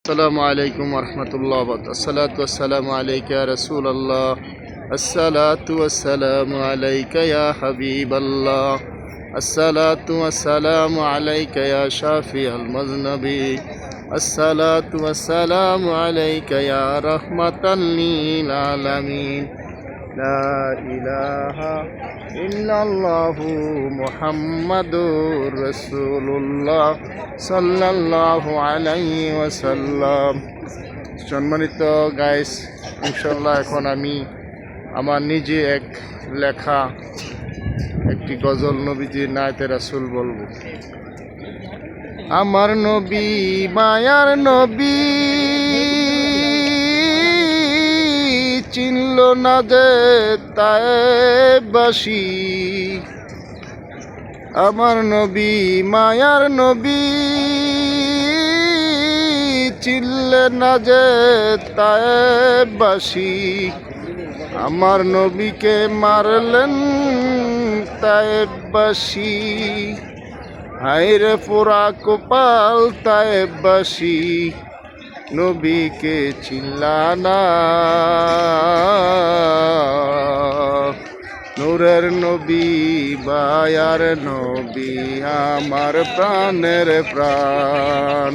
আসসালামু আলাইকুম রহমতুল্লাহ। আসসালাতু ওয়াসসালামু আলাইকা ইয়া রাসূলুল্লাহ। আসসালাতু ওয়াসসালামু আলাইকা ইয়া হাবিবাল্লাহ। আসসালাতু ওয়াসসালামু আলাইকা ইয়া শাফিআল মুযনিবিন। আসসালাতু ওয়াসসালামু আলাইকা ইয়া রাহমাতাল লিল আলামিন। লা ইলাহা ইল্লাল্লাহু মুহাম্মাদুর রাসূলুল্লাহ সাল্লাল্লাহু আলাইহি ওয়াসাল্লাম। সম্মানিত গাইস, ইনশাল্লাহ এখন আমি আমার নিজে এক লেখা একটি গজল নবীজির নায়াতে রাসূল বলবো। আমার নবী মায়ার নবী, চিনল না যে তায়েববাসী। আমার নবী মায়ার নবী, চিনলে না যে তায়েববাসী। আমার নবীকে মারলেন তায়েববাসী। হায়রে পোড়া কপাল তায়েববাসী, নবীকে চিনলা না। নূরের নবী বায়ার নবী, আমার প্রাণের প্রাণ।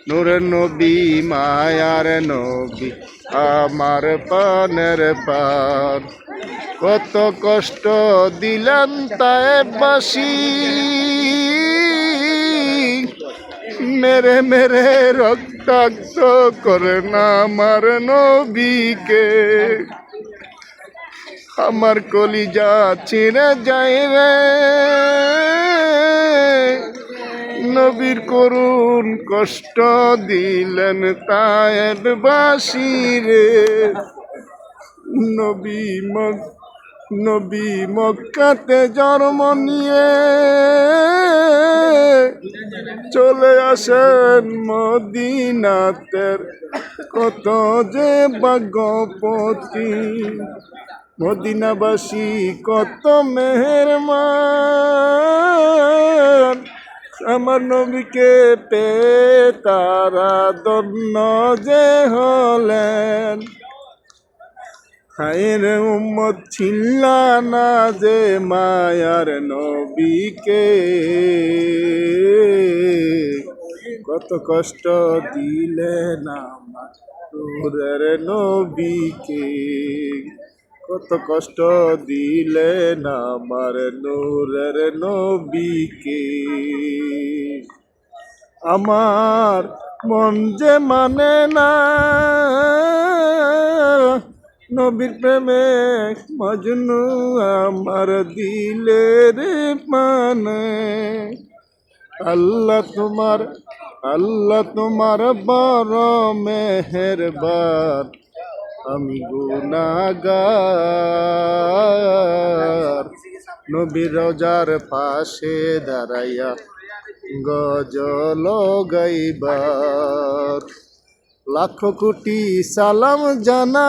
নূরের নবী মায়ার নবী, আমার প্রাণের প্রাণ। কত কষ্ট দিলেন তায়েববাসী, মেরে মেরে রক্তাক্ত করে না আমার নবীকে। আমার কলিজা ছিঁড়ে যায় রে, নবীর করুণ কষ্ট দিলেন তায়েববাসী রে। নবী মক্কাতে জন্ম নিয়ে চলে আসেন মদিনাতের, কত যে ভাগ্যবতী। মদিনাবাসী কত মেহেরবান, আমার নবীকে পেয়ে তারা ধন্য যে হলেন। হায়রে উম্মত ছিলা না যে মায়ার নবীকে, কত কষ্ট দিলেন আমার নূরের নবীকে। কত কষ্ট দিলেন আমার নূরের নবীকে। আমার মন যে মানে না নবীর প্রেমে মজনু, আমার দিলের মানে। আল্লাহ তোমার বড় মেহেরবান, আমি গুনাহগার। নবীর রওজার পাশে দাঁড়াইয়া গজল গাইবার, লাখ কোটি সালাম জানাই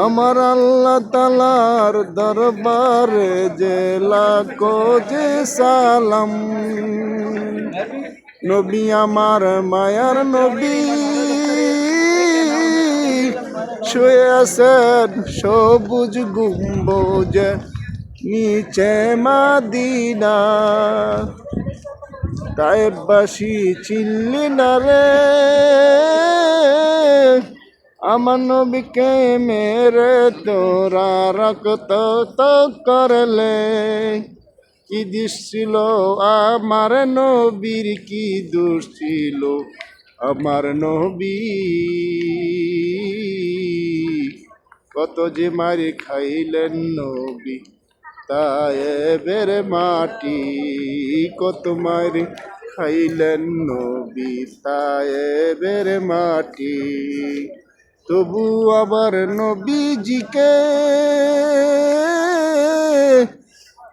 আমার আল্লাহ তাআলার দরবারে, যে লাখ যে সালাম। নবী আমার মায়ার নবী, শুয়ে আছেন সবুজ গম্বুজ নিচে মদিনা। তায়েববাসী চিনলি না রে, আমার নবীকে মেরে তোরা রক্ত তো করলে। কি দোষ ছিল আমার নবীর, কি দোষ ছিল আমার নবী। কত যে মারি খাইলেন নবী তায়েবের মাটি। কত মারি খাইলেন নবী তায়েবের মাটি। তবু আবার নবীজিকে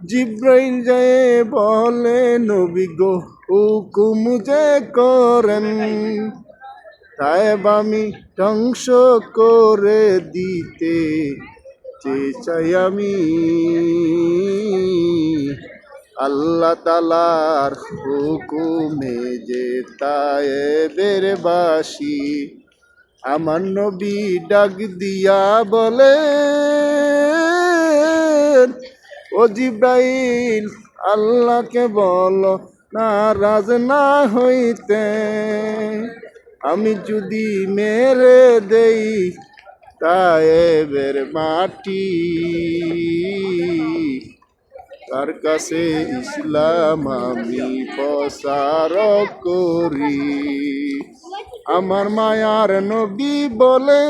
জিব্রাইল যায় বলে, নবী গো হুকুম যে করেন, তায়েব আমি ধ্বংস করে দিতে যে চাই আমি। আল্লাহ তালার হুকুমে যে তায়েবের বাসি আমার নবী ডাক দিয়া বলে ও জিব্রাইল আল্লাহকে বলো নারাজ না হইতে আমি যদি মেরে দেই তায়েবের মাটি তার কাছে ইসলাম আমি প্রচার করি আমার মায়ার নবী বলে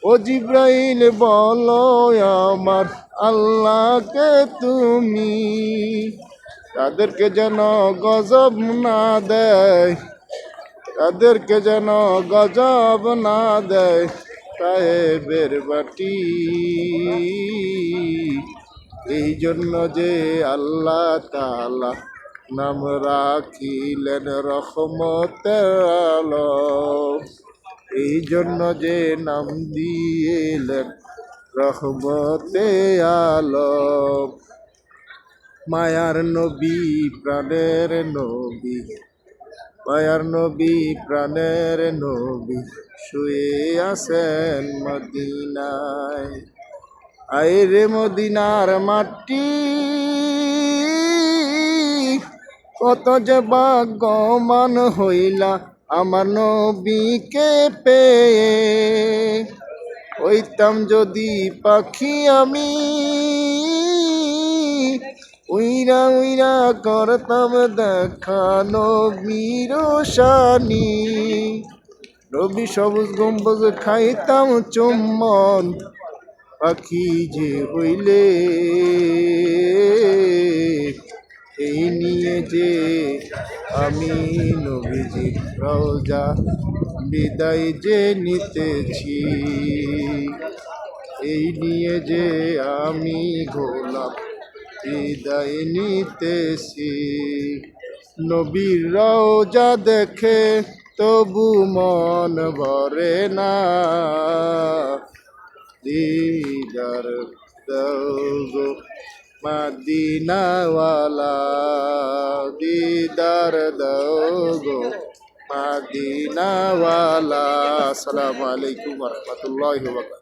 ও জিব্রাইল বলো আমার আল্লাহকে তুমি তাদেরকে যেন গজব না দেয় তাদেরকে যেন গজব না দেয় সাহেবের বাটি এই জন্য যে আল্লাহ তাআলা নাম রাখিলেন রহমতের আলম এই জন্য যে নাম দিলেন রহমতে আলম মায়ার নবী প্রাণের নবী মায়ার নবী প্রাণের নবী শুয়ে আছেন মদিনায় আইরে মদিনার মাটি কত যে ভাগ্যবান হইলা আমার নবীকে পেয়ে হইতাম যদি পাখি আমি উইরা উইরা করতাম দেখা নবীর শানি নবী সবুজ গম্বুজ খাইতাম চুম্বন পাখি যে হইলে এই নিয়ে যে আমি নবীজির রওজা বিদায় যে নিতেছি এই নিয়ে যে আমি গোলাপ বিদায় নিতেছি নবীর রওজা দেখে তবু মন ভরে না দিদার দাও গো মদিনাওয়ালা দিদার দাও গো মদিনাওয়ালা আসসালামু আলাইকুম ওয়া রাহমাতুল্লাহি ওয়া বারাকাতুহু